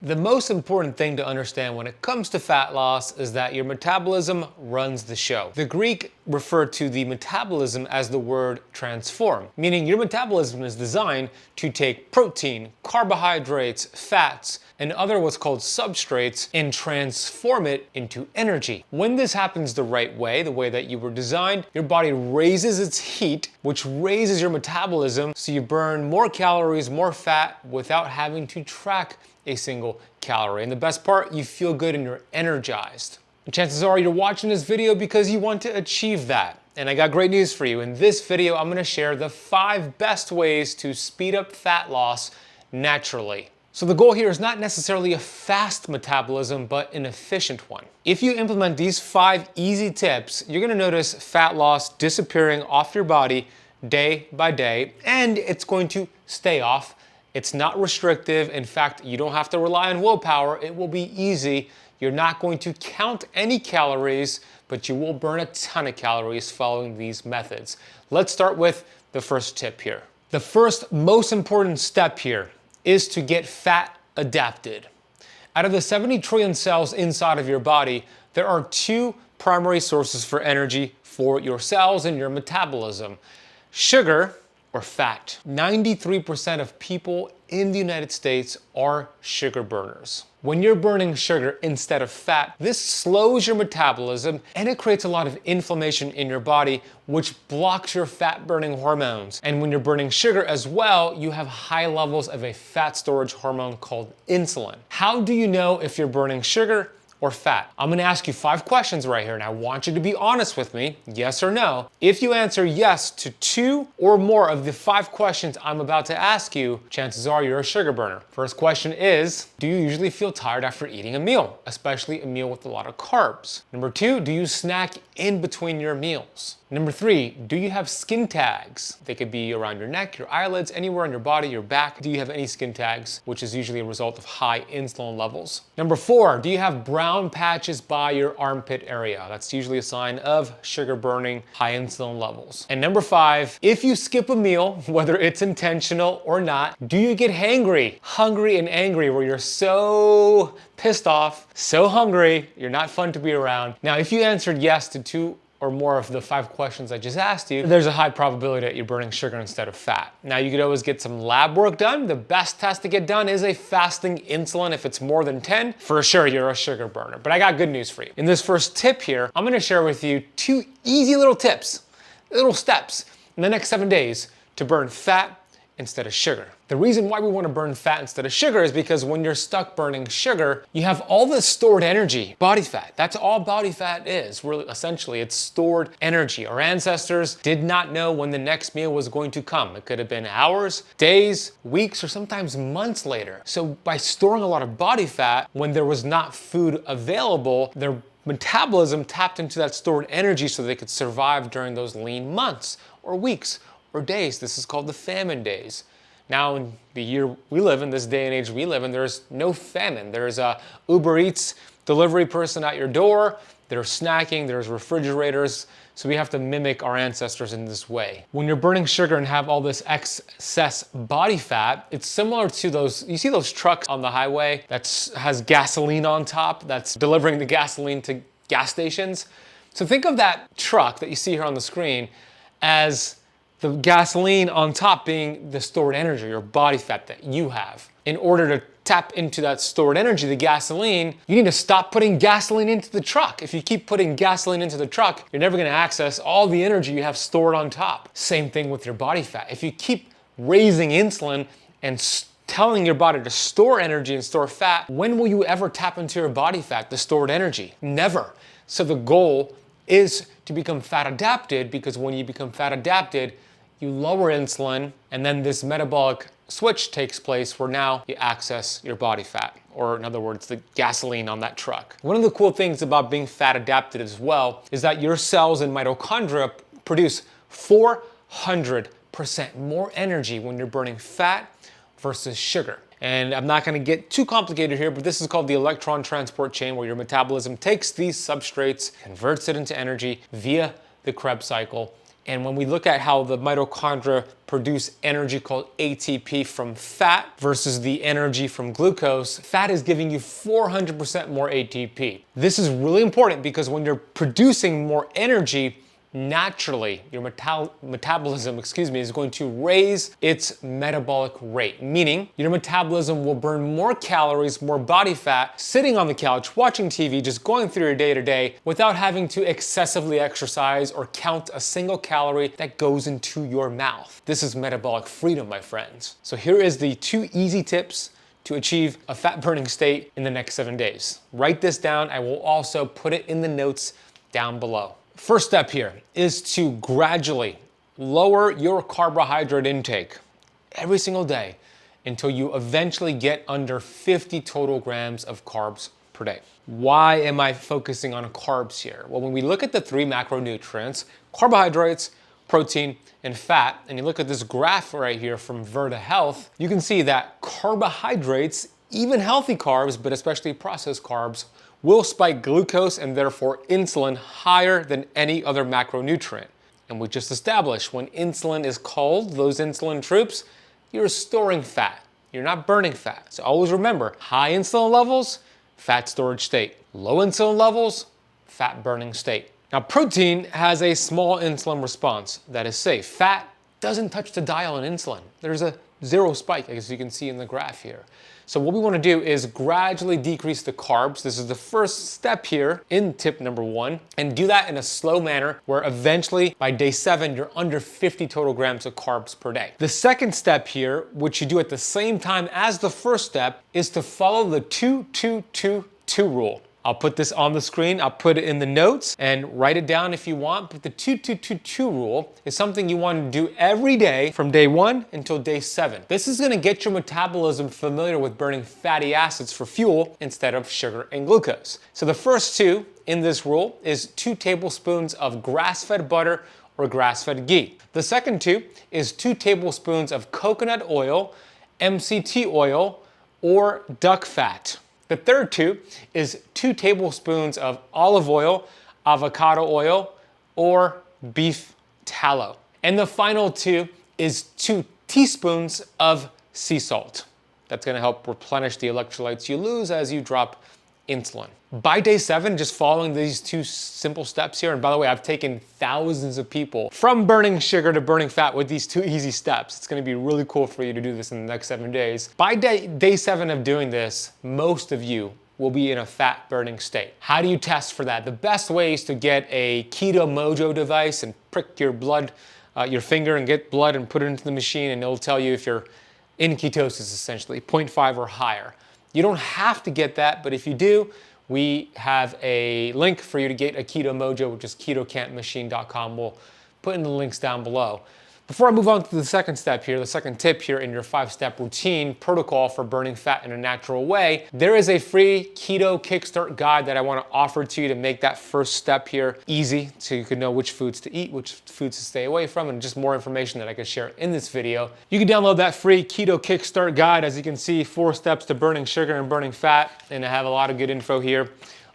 The most important thing to understand when it comes to fat loss is that your metabolism runs the show. The Greek referred to the metabolism as the word transform, meaning your metabolism is designed to take protein, carbohydrates, fats, and other what's called substrates and transform it into energy. When this happens the right way, the way that you were designed, your body raises its heat, which raises your metabolism, so you burn more calories, more fat without having to track a single calorie. And the best part, you feel good and you're energized. And chances are you're watching this video because you want to achieve that. And I got great news for you. In this video, I'm gonna share the 5 best ways to speed up fat loss naturally. So the goal here is not necessarily a fast metabolism, but an efficient one. If you implement these 5 easy tips, you're gonna notice fat loss disappearing off your body day by day, and it's going to stay off. It's not restrictive. In fact, you don't have to rely on willpower. It will be easy. You're not going to count any calories, but you will burn a ton of calories following these methods. Let's start with the first tip here. The first most important step here is to get fat adapted. Out of the 70 trillion cells inside of your body, there are 2 primary sources for energy for your cells and your metabolism: sugar or fat. 93% of people in the United States are sugar burners. When you're burning sugar instead of fat, this slows your metabolism and it creates a lot of inflammation in your body, which blocks your fat burning hormones. And when you're burning sugar as well, you have high levels of a fat storage hormone called insulin. How do you know if you're burning sugar or fat? I'm gonna ask you 5 questions right here, and I want you to be honest with me, yes or no. If you answer yes to 2 or more of the 5 questions I'm about to ask you, chances are you're a sugar burner. First question is, do you usually feel tired after eating a meal, especially a meal with a lot of carbs? Number 2, do you snack in between your meals? Number 3, do you have skin tags? They could be around your neck, your eyelids, anywhere on your body, your back. Do you have any skin tags, which is usually a result of high insulin levels? Number 4, do you have brown patches by your armpit area? That's usually a sign of sugar burning, high insulin levels. And number 5, if you skip a meal, whether it's intentional or not, do you get hangry, hungry and angry, where you're so pissed off, so hungry, you're not fun to be around? Now, if you answered yes to 2 or more of the 5 questions I just asked you, there's a high probability that you're burning sugar instead of fat. Now, you could always get some lab work done. The best test to get done is a fasting insulin. If it's more than 10, for sure you're a sugar burner. But I got good news for you. In this first tip here, I'm gonna share with you 2 easy little tips, little steps in the next 7 days to burn fat instead of sugar. The reason why we want to burn fat instead of sugar is because when you're stuck burning sugar, you have all this stored energy, body fat. That's all body fat is. Really, essentially, it's stored energy. Our ancestors did not know when the next meal was going to come. It could have been hours, days, weeks, or sometimes months later. So by storing a lot of body fat, when there was not food available, their metabolism tapped into that stored energy so they could survive during those lean months or weeks or days. This is called the famine days. Now, in the year we live in, this day and age we live in, there's no famine. There's a Uber Eats delivery person at your door. There's snacking, there's refrigerators. So we have to mimic our ancestors in this way. When you're burning sugar and have all this excess body fat, it's similar to those, you see those trucks on the highway that has gasoline on top, that's delivering the gasoline to gas stations? So think of that truck that you see here on the screen as the gasoline on top being the stored energy, your body fat that you have. In order to tap into that stored energy, the gasoline, you need to stop putting gasoline into the truck. If you keep putting gasoline into the truck, you're never gonna access all the energy you have stored on top. Same thing with your body fat. If you keep raising insulin and telling your body to store energy and store fat, when will you ever tap into your body fat, the stored energy? Never. So the goal is to become fat adapted, because when you become fat adapted, you lower insulin, and then this metabolic switch takes place where now you access your body fat, or in other words, the gasoline on that truck. One of the cool things about being fat adapted as well is that your cells and mitochondria produce 400% more energy when you're burning fat versus sugar. And I'm not gonna get too complicated here, but this is called the electron transport chain, where your metabolism takes these substrates, converts it into energy via the Krebs cycle, And when we look at how the mitochondria produce energy called ATP from fat versus the energy from glucose, fat is giving you 400% more ATP. This is really important because when you're producing more energy, naturally, your metabolism, is going to raise its metabolic rate, meaning your metabolism will burn more calories, more body fat, sitting on the couch, watching TV, just going through your day-to-day without having to excessively exercise or count a single calorie that goes into your mouth. This is metabolic freedom, my friends. So here is the 2 easy tips to achieve a fat burning state in the next 7 days. Write this down. I will also put it in the notes down below. First step here is to gradually lower your carbohydrate intake every single day until you eventually get under 50 total grams of carbs per day. Why am I focusing on carbs here? Well, when we look at the 3 macronutrients, carbohydrates, protein, and fat, and you look at this graph right here from Verta Health, you can see that carbohydrates, even healthy carbs, but especially processed carbs, will spike glucose and therefore insulin higher than any other macronutrient. And we just established when insulin is cold, those insulin troops, you're storing fat. You're not burning fat. So always remember, high insulin levels, fat storage state. Low insulin levels, fat burning state. Now protein has a small insulin response that is safe. Fat doesn't touch the dial on insulin. There's a 0 spike, as you can see in the graph here. So what we want to do is gradually decrease the carbs. This is the first step here in tip number 1, and do that in a slow manner where eventually by day 7, you're under 50 total grams of carbs per day. The second step here, which you do at the same time as the first step, is to follow the 2-2-2-2 rule. I'll put this on the screen, I'll put it in the notes, and write it down if you want, but the 2-2-2-2 rule is something you want to do every day from day 1 until day 7. This is going to get your metabolism familiar with burning fatty acids for fuel instead of sugar and glucose. So the first 2 in this rule is 2 tablespoons of grass-fed butter or grass-fed ghee. The second 2 is 2 tablespoons of coconut oil, MCT oil, or duck fat. The third 2 is 2 tablespoons of olive oil, avocado oil, or beef tallow. And the final 2 is 2 teaspoons of sea salt. That's gonna help replenish the electrolytes you lose as you drop insulin. By day 7, just following these 2 simple steps here, and by the way, I've taken thousands of people from burning sugar to burning fat with these 2 easy steps. It's gonna be really cool for you to do this in the next 7 days. By day 7 of doing this, most of you will be in a fat burning state. How do you test for that? The best way is to get a Keto Mojo device and prick your blood, your finger, and get blood and put it into the machine, and it'll tell you if you're in ketosis, essentially, 0.5 or higher. You don't have to get that, but if you do, we have a link for you to get a Keto Mojo, which is ketocantmachine.com. We'll put in the links down below. Before I move on to the second step here, the second tip here in your 5-step routine protocol for burning fat in a natural way, there is a free keto kickstart guide that I want to offer to you to make that first step here easy so you can know which foods to eat, which foods to stay away from, and just more information that I can share in this video. You can download that free keto kickstart guide. As you can see, 4 steps to burning sugar and burning fat, and I have a lot of good info here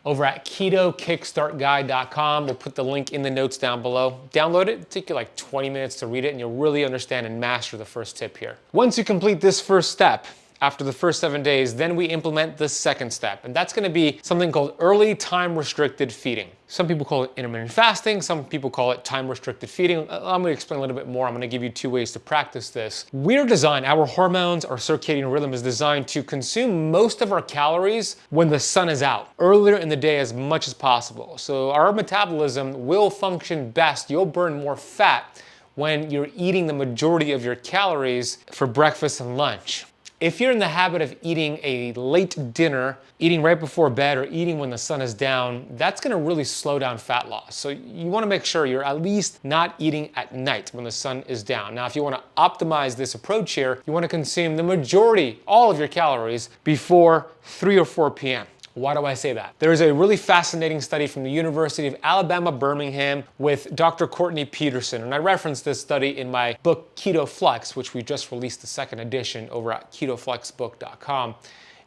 over at ketokickstartguide.com. We'll put the link in the notes down below. Download it. It'll take you like 20 minutes to read it, and you'll really understand and master the first tip here. Once you complete this first step, after the first 7 days, then we implement the second step, and that's gonna be something called early time restricted feeding. Some people call it intermittent fasting, some people call it time restricted feeding. I'm gonna explain a little bit more. I'm gonna give you 2 ways to practice this. We're designed, our hormones, our circadian rhythm is designed to consume most of our calories when the sun is out, earlier in the day as much as possible. So our metabolism will function best. You'll burn more fat when you're eating the majority of your calories for breakfast and lunch. If you're in the habit of eating a late dinner, eating right before bed, or eating when the sun is down, that's gonna really slow down fat loss. So you wanna make sure you're at least not eating at night when the sun is down. Now, if you wanna optimize this approach here, you wanna consume the majority, all of your calories, before 3 or 4 p.m. Why do I say that? There is a really fascinating study from the University of Alabama, Birmingham with Dr. Courtney Peterson, and I referenced this study in my book Keto Flex, which we just released the 2nd edition over at ketoflexbook.com.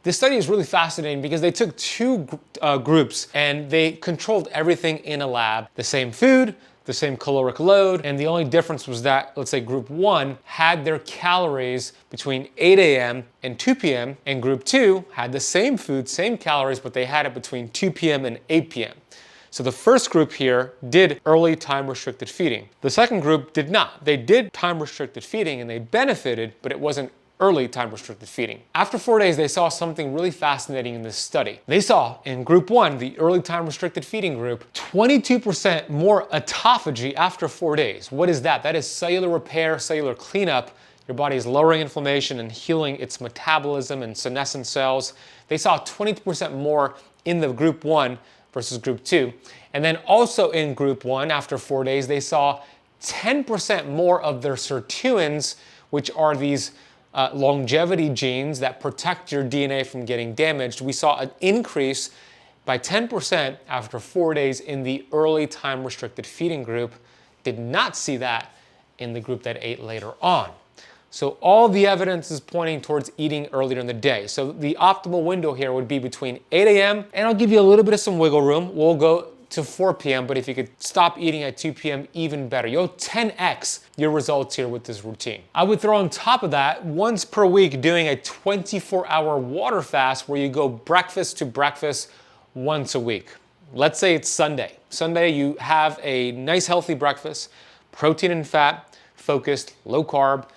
This study is really fascinating because they took 2 groups and they controlled everything in a lab, the same food, the same caloric load, and the only difference was that, let's say group 1 had their calories between 8 a.m. and 2 p.m., and group 2 had the same food, same calories, but they had it between 2 p.m. and 8 p.m. So the first group here did early time restricted feeding. The second group did not. They did time restricted feeding and they benefited, but it wasn't early time restricted feeding. After 4 days, they saw something really fascinating in this study. They saw in group 1, the early time restricted feeding group, 22% more autophagy after 4 days. What is that? That is cellular repair, cellular cleanup. Your body is lowering inflammation and healing its metabolism and senescent cells. They saw 22% more in the group 1 versus group 2. And then also in group 1, after 4 days, they saw 10% more of their sirtuins, which are these longevity genes that protect your DNA from getting damaged. We saw an increase by 10% after 4 days in the early time restricted feeding group. Did not see that in the group that ate later on. So all the evidence is pointing towards eating earlier in the day. So the optimal window here would be between 8 a.m. and I'll give you a little bit of some wiggle room. We'll go to 4 p.m., but if you could stop eating at 2 p.m., even better. You'll 10x your results here with this routine. I would throw on top of that, once per week, doing a 24-hour water fast where you go breakfast to breakfast once a week. Let's say it's Sunday. Sunday, you have a nice healthy breakfast, protein and fat, focused, low carb,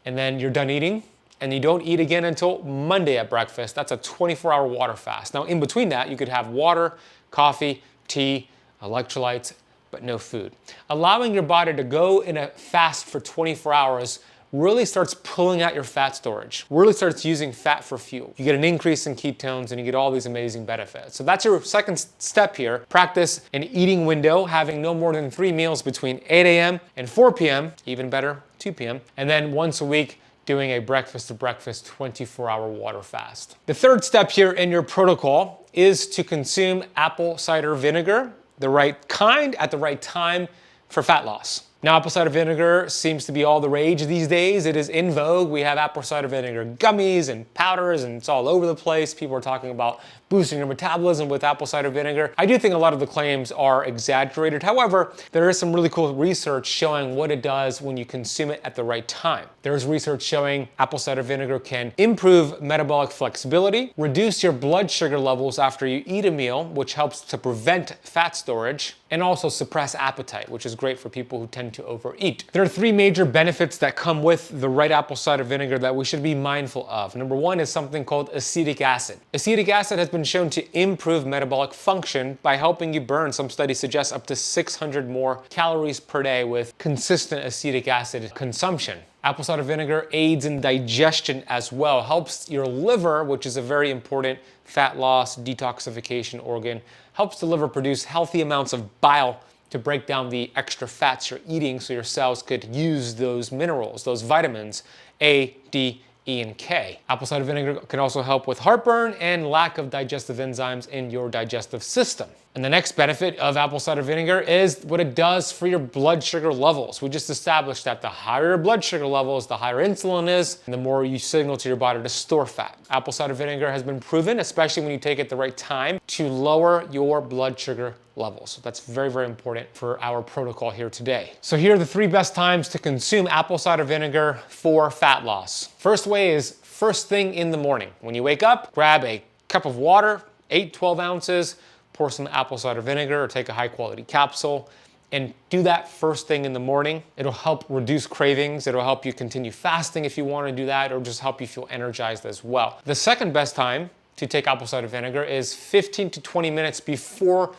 and then you're done eating, and you don't eat again until Monday at breakfast. That's a 24-hour water fast. Now, in between that, you could have water, coffee, tea, electrolytes, but no food. Allowing your body to go in a fast for 24 hours really starts pulling out your fat storage, really starts using fat for fuel. You get an increase in ketones and you get all these amazing benefits. So that's your second step here. Practice an eating window, having no more than 3 meals between 8 a.m. and 4 p.m., even better, 2 p.m. And then once a week, doing a breakfast to breakfast 24-hour water fast. The third step here in your protocol is to consume apple cider vinegar, the right kind at the right time for fat loss. Now, apple cider vinegar seems to be all the rage these days. It is in vogue. We have apple cider vinegar gummies and powders, and it's all over the place. People are talking about boosting your metabolism with apple cider vinegar. I do think a lot of the claims are exaggerated. However, there is some really cool research showing what it does when you consume it at the right time. There's research showing apple cider vinegar can improve metabolic flexibility, reduce your blood sugar levels after you eat a meal, which helps to prevent fat storage, and also suppress appetite, which is great for people who tend to overeat. There are 3 major benefits that come with the right apple cider vinegar that we should be mindful of. Number 1 is something called acetic acid. Acetic acid has been shown to improve metabolic function by helping you burn, some studies suggest, up to 600 more calories per day with consistent acetic acid consumption. Apple cider vinegar aids in digestion as well, helps your liver, which is a very important fat loss detoxification organ, helps the liver produce healthy amounts of bile to break down the extra fats you're eating so your cells could use those minerals, those vitamins, A, D, E, and K. Apple cider vinegar can also help with heartburn and lack of digestive enzymes in your digestive system. And the next benefit of apple cider vinegar is what it does for your blood sugar levels. We just established that the higher your blood sugar levels, the higher insulin is, and the more you signal to your body to store fat. Apple cider vinegar has been proven, especially when you take it at the right time, to lower your blood sugar levels. So that's very, very important for our protocol here today. So here are the 3 best times to consume apple cider vinegar for fat loss. First way is first thing in the morning. When you wake up, grab a cup of water, 8-12 ounces, pour some apple cider vinegar or take a high quality capsule and do that first thing in the morning. It'll help reduce cravings. It'll help you continue fasting if you want to do that, or just help you feel energized as well. The second best time to take apple cider vinegar is 15 to 20 minutes before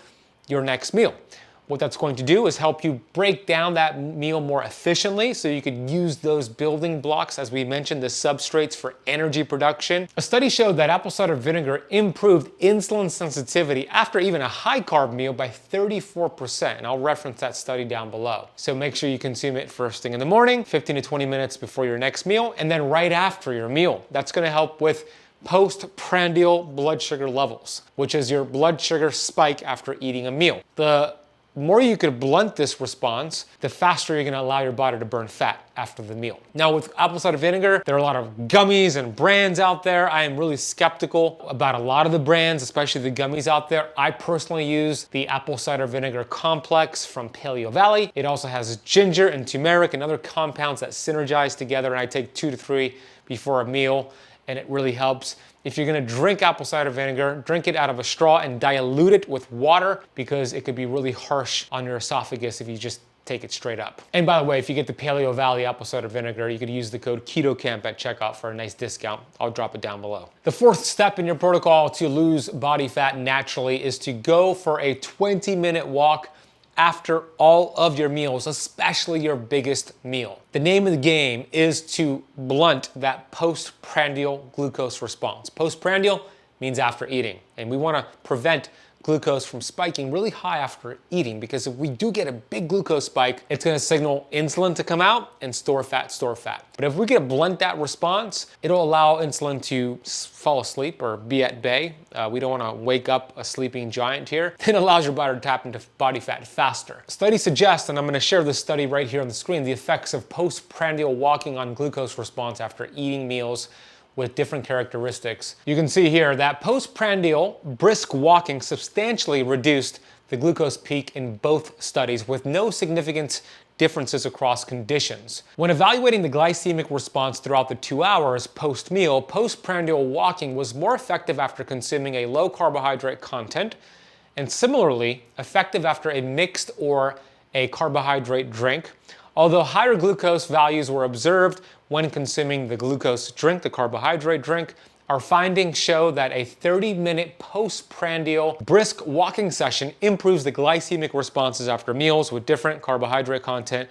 your next meal. What that's going to do is help you break down that meal more efficiently so you could use those building blocks, as we mentioned, the substrates for energy production. A study showed that apple cider vinegar improved insulin sensitivity after even a high carb meal by 34%, and I'll reference that study down below. So make sure you consume it first thing in the morning, 15 to 20 minutes before your next meal, and then right after your meal. That's gonna help with postprandial blood sugar levels, which is your blood sugar spike after eating a meal. The more you could blunt this response, the faster you're gonna allow your body to burn fat after the meal. Now with apple cider vinegar, there are a lot of gummies and brands out there. I am really skeptical about a lot of the brands, especially the gummies out there. I personally use the apple cider vinegar complex from Paleo Valley. It also has ginger and turmeric and other compounds that synergize together, and I take 2 to 3 before a meal, and it really helps. If you're gonna drink apple cider vinegar, drink it out of a straw and dilute it with water, because it could be really harsh on your esophagus if you just take it straight up. And by the way, if you get the Paleo Valley apple cider vinegar, you could use the code KETOCAMP at checkout for a nice discount. I'll drop it down below. The fourth step in your protocol to lose body fat naturally is to go for a 20-minute walk after all of your meals, especially your biggest meal. The name of the game is to blunt that postprandial glucose response. Postprandial means after eating, and we wanna prevent glucose from spiking really high after eating, because if we do get a big glucose spike, it's gonna signal insulin to come out and store fat, store fat. But if we can blunt that response, it'll allow insulin to fall asleep or be at bay. We don't wanna wake up a sleeping giant here. It allows your body to tap into body fat faster. Studies suggest, and I'm gonna share this study right here on the screen, the effects of postprandial walking on glucose response after eating meals with different characteristics. You can see here that postprandial brisk walking substantially reduced the glucose peak in both studies, with no significant differences across conditions. When evaluating the glycemic response throughout the 2 hours post-meal, postprandial walking was more effective after consuming a low carbohydrate content, and similarly effective after a mixed or a carbohydrate drink. Although higher glucose values were observed when consuming the glucose drink, the carbohydrate drink, our findings show that a 30-minute postprandial brisk walking session improves the glycemic responses after meals with different carbohydrate content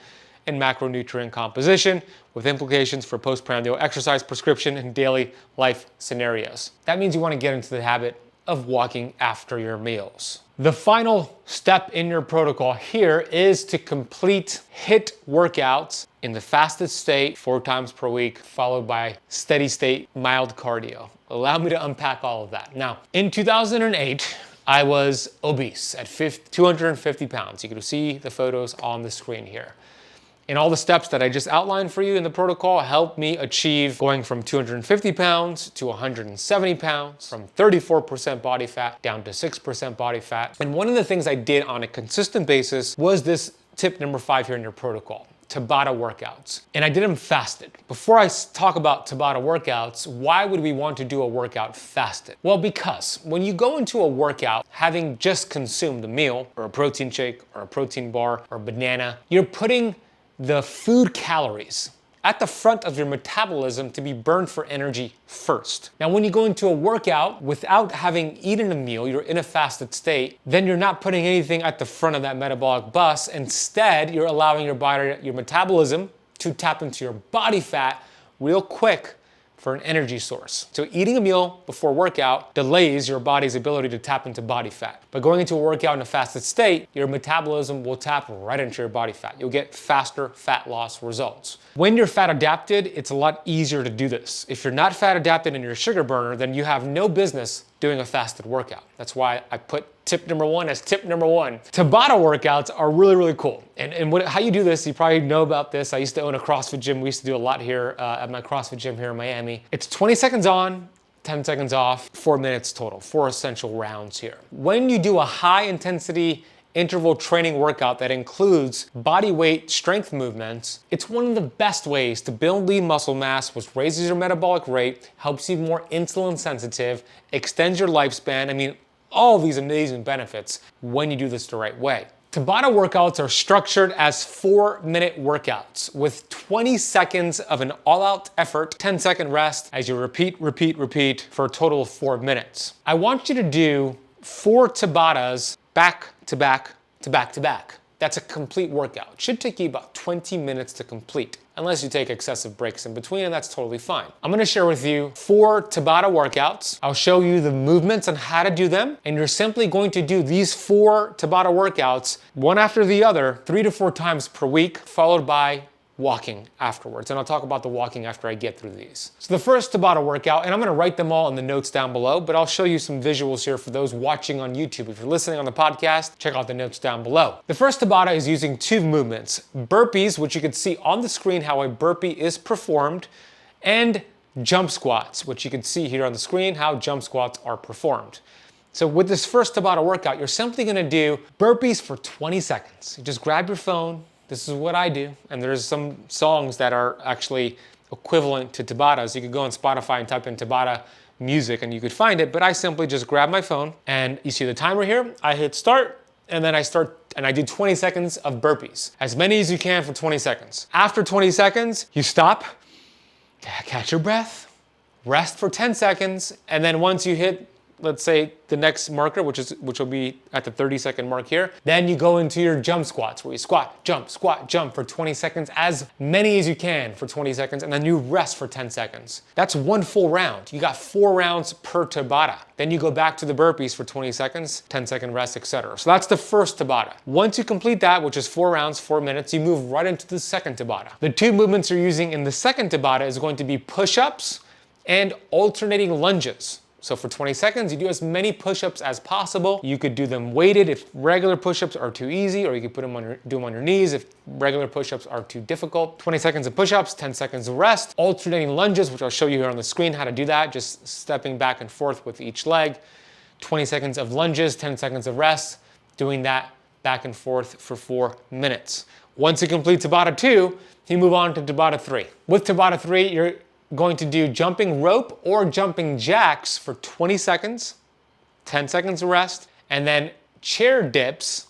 and macronutrient composition, with implications for postprandial exercise prescription and daily life scenarios. That means you want to get into the habit of walking after your meals. The final step in your protocol here is to complete HIIT workouts in the fasted state 4 times per week, followed by steady state mild cardio. Allow me to unpack all of that. Now, in 2008, I was obese at 250 pounds. You can see the photos on the screen here. And all the steps that I just outlined for you in the protocol helped me achieve going from 250 pounds to 170 pounds, from 34% body fat down to 6% body fat. And one of the things I did on a consistent basis was this tip number 5 here in your protocol: Tabata workouts. And I did them fasted. Before I talk about Tabata workouts, why would we want to do a workout fasted? Well, because when you go into a workout having just consumed a meal or a protein shake or a protein bar or a banana, you're putting the food calories at the front of your metabolism to be burned for energy first. Now, when you go into a workout without having eaten a meal, you're in a fasted state, then you're not putting anything at the front of that metabolic bus. Instead, you're allowing your body, your metabolism, to tap into your body fat real quick for an energy source. So eating a meal before workout delays your body's ability to tap into body fat. But going into a workout in a fasted state, your metabolism will tap right into your body fat. You'll get faster fat loss results. When you're fat adapted, it's a lot easier to do this. If you're not fat adapted and you're a sugar burner, then you have no business doing a fasted workout. That's why I put tip number 1 as tip number 1. Tabata workouts are really, really cool. And how you do this, you probably know about this. I used to own a CrossFit gym. We used to do a lot here at my CrossFit gym here in Miami. It's 20 seconds on, 10 seconds off, 4 minutes total, 4 essential rounds here. When you do a high intensity interval training workout that includes body weight strength movements, it's one of the best ways to build lean muscle mass, which raises your metabolic rate, helps you be more insulin sensitive, extends your lifespan. I mean, all these amazing benefits when you do this the right way. Tabata workouts are structured as 4-minute workouts with 20 seconds of an all-out effort, 10-second rest as you repeat for a total of 4 minutes. I want you to do 4 Tabatas back to back to back to back. That's a complete workout. It should take you about 20 minutes to complete, unless you take excessive breaks in between, and that's totally fine. I'm gonna share with you 4 Tabata workouts. I'll show you the movements on how to do them, and you're simply going to do these 4 Tabata workouts, one after the other, 3 to 4 times per week, followed by walking afterwards. And I'll talk about the walking after I get through these. So the first Tabata workout, and I'm gonna write them all in the notes down below, but I'll show you some visuals here for those watching on YouTube. If you're listening on the podcast, check out the notes down below. The first Tabata is using 2 movements, burpees, which you can see on the screen how a burpee is performed, and jump squats, which you can see here on the screen how jump squats are performed. So with this first Tabata workout, you're simply gonna do burpees for 20 seconds. You just grab your phone. This is what I do. And there's some songs that are actually equivalent to Tabatas. You could go on Spotify and type in Tabata music and you could find it, but I simply just grab my phone and you see the timer here. I hit start and then I start and I do 20 seconds of burpees. As many as you can for 20 seconds. After 20 seconds, you stop, catch your breath, rest for 10 seconds, and then once you hit, let's say the next marker, which will be at the 30-second mark here, then you go into your jump squats where you squat, jump for 20 seconds, as many as you can for 20 seconds, and then you rest for 10 seconds. That's 1 full round. You got 4 rounds per Tabata. Then you go back to the burpees for 20 seconds, 10-second rest, etc. So that's the first Tabata. Once you complete that, which is 4 rounds, 4 minutes, you move right into the second Tabata. The 2 movements you're using in the second Tabata is going to be push-ups and alternating lunges. So for 20 seconds, you do as many push-ups as possible. You could do them weighted if regular push-ups are too easy, or you could do them on your knees if regular push-ups are too difficult. 20 seconds of push-ups, 10 seconds of rest. Alternating lunges, which I'll show you here on the screen how to do that, just stepping back and forth with each leg. 20 seconds of lunges, 10 seconds of rest, doing that back and forth for 4 minutes. Once you complete Tabata 2, you move on to Tabata 3. With Tabata 3, you're going to do jumping rope or jumping jacks for 20 seconds, 10 seconds of rest, and then chair dips,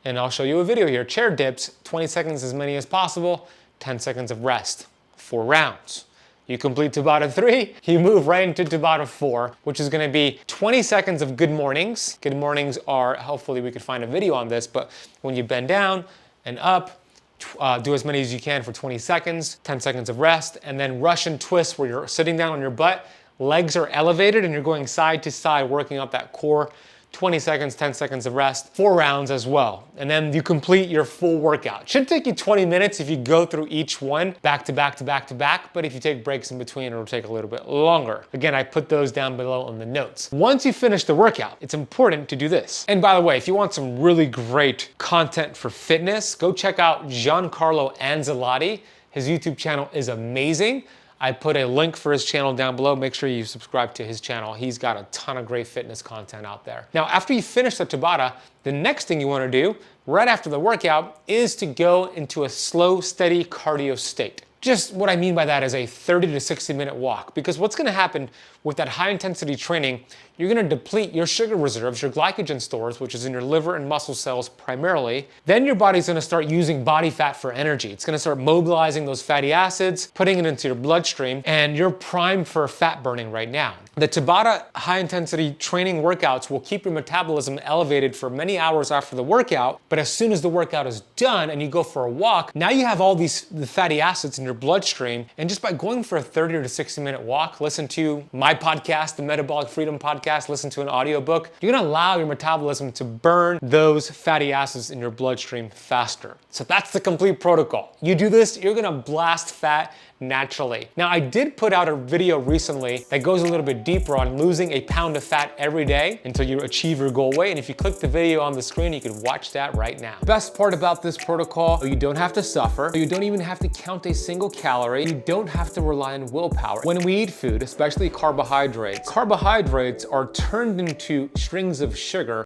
and I'll show you a video here, chair dips, 20 seconds as many as possible, 10 seconds of rest, 4 rounds. You complete Tabata 3, you move right into Tabata 4, which is gonna be 20 seconds of good mornings. Good mornings are, hopefully we could find a video on this, but when you bend down and up, do as many as you can for 20 seconds, 10 seconds of rest, and then Russian twist where you're sitting down on your butt, legs are elevated and you're going side to side, working up that core. 20 seconds, 10 seconds of rest, 4 rounds as well. And then you complete your full workout. Should take you 20 minutes if you go through each one back to back to back to back, but if you take breaks in between, it'll take a little bit longer. Again, I put those down below in the notes. Once you finish the workout, it's important to do this. And by the way, if you want some really great content for fitness, go check out Giancarlo Anzalati. His YouTube channel is amazing. I put a link for his channel down below. Make sure you subscribe to his channel. He's got a ton of great fitness content out there. Now, after you finish the Tabata, the next thing you wanna do, right after the workout, is to go into a slow, steady cardio state. Just what I mean by that is a 30 to 60 minute walk, because what's gonna happen with that high intensity training, you're gonna deplete your sugar reserves, your glycogen stores, which is in your liver and muscle cells primarily. Then your body's gonna start using body fat for energy. It's gonna start mobilizing those fatty acids, putting it into your bloodstream, and you're primed for fat burning right now. The Tabata high intensity training workouts will keep your metabolism elevated for many hours after the workout, but as soon as the workout is done and you go for a walk, now you have all the fatty acids in your bloodstream, and just by going for a 30 to 60 minute walk, listen to my podcast, the Metabolic Freedom Podcast, listen to an audiobook, you're gonna allow your metabolism to burn those fatty acids in your bloodstream faster. So that's the complete protocol. You do this, you're gonna blast fat naturally. Now, I did put out a video recently that goes a little bit deeper on losing a pound of fat every day until you achieve your goal weight. And if you click the video on the screen, you can watch that right now. The best part about this protocol, you don't have to suffer. You don't even have to count a single calorie. You don't have to rely on willpower. When we eat food, especially carbohydrates are turned into strings of sugar